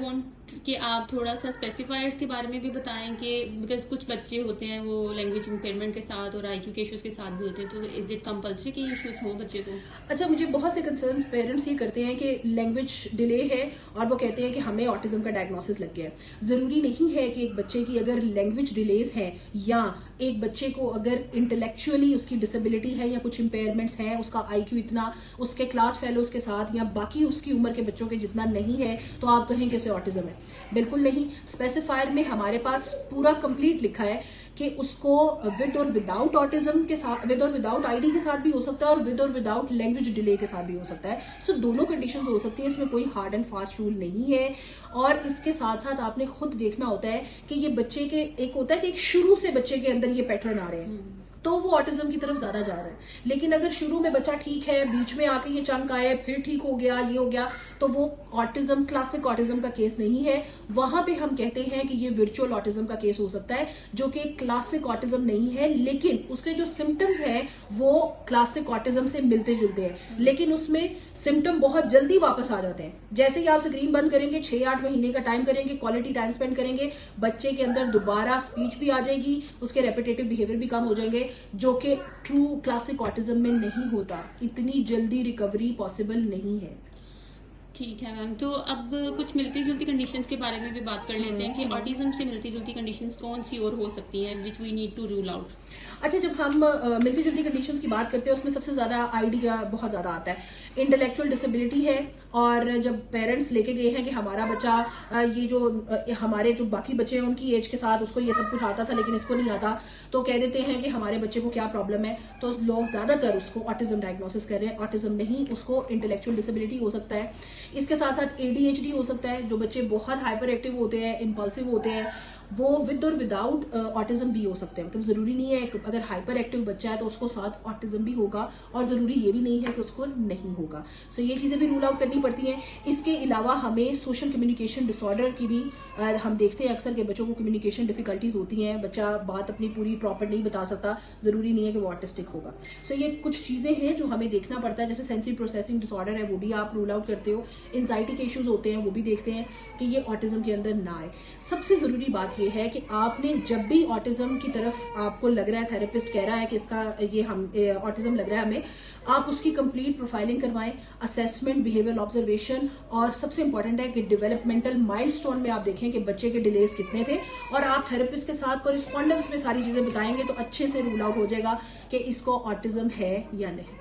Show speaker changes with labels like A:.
A: Want कि आप थोड़ा सा स्पेसिफायर्स के बारे में भी बताएं कि बिकॉज कुछ बच्चे होते हैं वो लैंग्वेज इम्पेयरमेंट के साथ और आईक्यू के इश्यूज के साथ भी होते हैं, तो इज इट कंपल्सरी कि इश्यूज हो बच्चे को?
B: अच्छा, मुझे बहुत से कंसर्न्स पेरेंट्स ये करते हैं कि लैंग्वेज डिले है और वो कहते हैं कि हमें ऑटिज्म का डायग्नोसिस लग गया है। जरूरी नहीं है कि एक बच्चे की अगर लैंग्वेज डिलेज है या एक बच्चे को अगर इंटेलेक्चुअली उसकी डिसेबिलिटी है या कुछ इंपेयरमेंट्स हैं, उसका आईक्यू इतना उसके क्लास फेलोज के साथ या बाकी उसकी उम्र के बच्चों के जितना नहीं है तो आप कहें कि उसे ऑटिज्म है। बिल्कुल नहीं। स्पेसिफायर में हमारे पास पूरा कंप्लीट लिखा है कि उसको विद और विदाउट ऑटिज्म के साथ, विद और विदाउट आईडी के साथ भी हो सकता है और विद और विदाउट लैंग्वेज डिले के साथ भी हो सकता है। सो दोनों कंडीशंस हो सकती है, इसमें कोई हार्ड एंड फास्ट रूल नहीं है। और इसके साथ साथ आपने खुद देखना होता है कि ये बच्चे के एक होता है कि एक शुरू से बच्चे के अंदर ये पैटर्न आ रहे हैं तो वो ऑटिज्म की तरफ ज्यादा जा रहा है। लेकिन अगर शुरू में बच्चा ठीक है, बीच में आके ये चंक आए, फिर ठीक हो गया, ये हो गया, तो वो ऑटिज्म, क्लासिक ऑटिज्म का केस नहीं है। वहां पे हम कहते हैं कि ये वर्चुअल ऑटिज्म का केस हो सकता है, जो कि क्लासिक ऑटिज्म नहीं है, लेकिन उसके जो सिम्टम्स हैं वो क्लासिक ऑटिज्म से मिलते जुलते हैं, लेकिन उसमें सिम्टम बहुत जल्दी वापस आ जाते हैं। जैसे ही आप स्क्रीन बंद करेंगे, 6-8 महीने का टाइम करेंगे, क्वालिटी टाइम स्पेंड करेंगे, बच्चे के अंदर दोबारा स्पीच भी आ जाएगी, उसके रेपिटेटिव बिहेवियर भी कम हो जाएंगे, जो कि ट्रू क्लासिक ऑटिज्म में नहीं होता। इतनी जल्दी रिकवरी पॉसिबल नहीं है।
A: ठीक है मैम, तो अब कुछ मिलती जुलती कंडीशंस के बारे में भी बात कर लेते हैं कि ऑटिज्म से मिलती जुलती कंडीशंस कौन सी और हो सकती हैं which we need to rule out.
B: अच्छा, जब हम मिलती जुलती कंडीशंस की बात करते हैं उसमें सबसे ज्यादा आइडिया बहुत ज्यादा आता है। इंटेलेक्चुअल डिसेबिलिटी है, और जब पेरेंट्स लेके गए हैं कि हमारा बच्चा ये जो हमारे जो बाकी बच्चे हैं उनकी एज के साथ उसको ये सब कुछ आता था लेकिन इसको नहीं आता, तो कह देते हैं कि हमारे बच्चे को क्या प्रॉब्लम है, तो लोग ज्यादातर उसको ऑटिज्म डायग्नोसिस कर रहे हैं। ऑटिज्म नहीं, उसको इंटेलेक्चुअल डिसेबिलिटी हो सकता है। इसके साथ साथ एडीएचडी हो सकता है, जो बच्चे बहुत हाइपर एक्टिव होते हैं, इंपल्सिव होते हैं, वो विद और विदाउट ऑटिज्म भी हो सकते हैं। मतलब जरूरी नहीं है अगर हाइपर एक्टिव बच्चा है तो उसको साथ ऑटिज्म भी होगा, और जरूरी ये भी नहीं है कि उसको नहीं होगा। सो ये चीजें भी रूल आउट करनी पड़ती हैं। इसके अलावा हमें सोशल कम्युनिकेशन डिसऑर्डर की भी हम देखते हैं अक्सर के बच्चों को कम्युनिकेशन डिफिकल्टीज होती हैं, बच्चा बात अपनी पूरी प्रॉपर नहीं बता सकता, जरूरी नहीं है कि वो ऑटिस्टिक होगा। सो ये कुछ चीजें हैं जो हमें देखना पड़ता है। जैसे सेंसरी प्रोसेसिंग डिसऑर्डर है, वो भी आप रूल आउट करते हो। एंजाइटी के इश्यूज होते हैं, वो भी देखते हैं कि ये ऑटिज्म के अंदर ना आए। सबसे जरूरी बात यह है कि आपने जब भी ऑटिज्म की तरफ आपको लग रहा है, थेरेपिस्ट कह रहा है कि इसका ये हम ऑटिज्म लग रहा है हमें, आप उसकी कंप्लीट प्रोफाइलिंग करवाएं, असेसमेंट, बिहेवियर ऑब्जर्वेशन, और सबसे इंपॉर्टेंट है कि डेवलपमेंटल माइलस्टोन में आप देखें कि बच्चे के डिलेज कितने थे, और आप थेरेपिस्ट के साथ कोरिस्पॉन्डेंस में सारी चीजें बताएंगे तो अच्छे से रूल आउट हो जाएगा कि इसको ऑटिज्म है या नहीं।